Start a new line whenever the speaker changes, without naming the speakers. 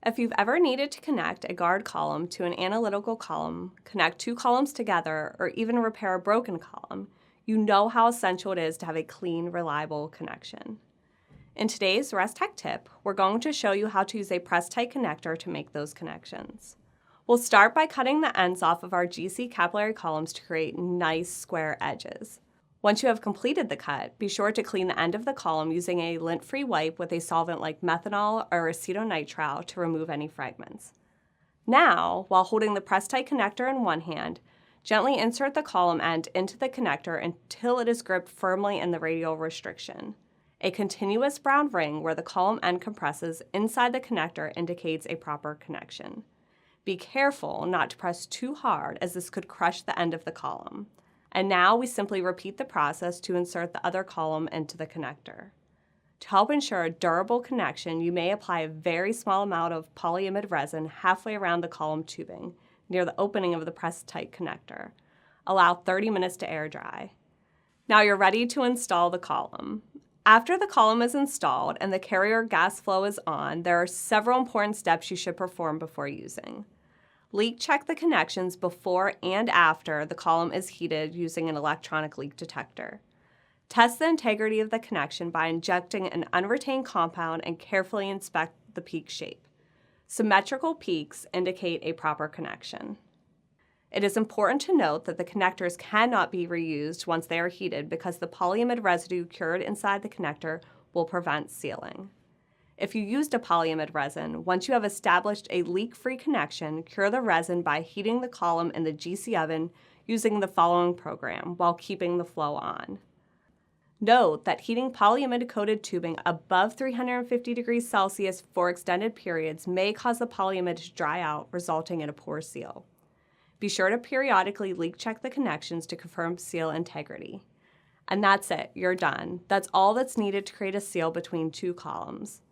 If you've ever needed to connect a guard column to an analytical column, connect two columns together, or even repair a broken column, you know how essential it is to have a clean, reliable connection. In today's Restek Tip, we're going to show you how to use a press-tight connector to make those connections. We'll start by cutting the ends off of our GC capillary columns to create nice square edges. Once you have completed the cut, be sure to clean the end of the column using a lint-free wipe with a solvent like methanol or acetonitrile to remove any fragments. Now, while holding the press-tight connector in one hand, gently insert the column end into the connector until it is gripped firmly in the radial restriction. A continuous brown ring where the column end compresses inside the connector indicates a proper connection. Be careful not to press too hard, as this could crush the end of the column. And now we simply repeat the process to insert the other column into the connector. To help ensure a durable connection, you may apply a very small amount of polyimide resin halfway around the column tubing, near the opening of the press-tight connector. Allow 30 minutes to air dry. Now you're ready to install the column. After the column is installed and the carrier gas flow is on, there are several important steps you should perform before using. Leak check the connections before and after the column is heated using an electronic leak detector. Test the integrity of the connection by injecting an unretained compound and carefully inspect the peak shape. Symmetrical peaks indicate a proper connection. It is important to note that the connectors cannot be reused once they are heated because the polyimide residue cured inside the connector will prevent sealing. If you used a polyimide resin, once you have established a leak-free connection, cure the resin by heating the column in the GC oven using the following program while keeping the flow on. Note that heating polyimide-coated tubing above 350 degrees Celsius for extended periods may cause the polyimide to dry out, resulting in a poor seal. Be sure to periodically leak check the connections to confirm seal integrity. And that's it, you're done. That's all that's needed to create a seal between two columns.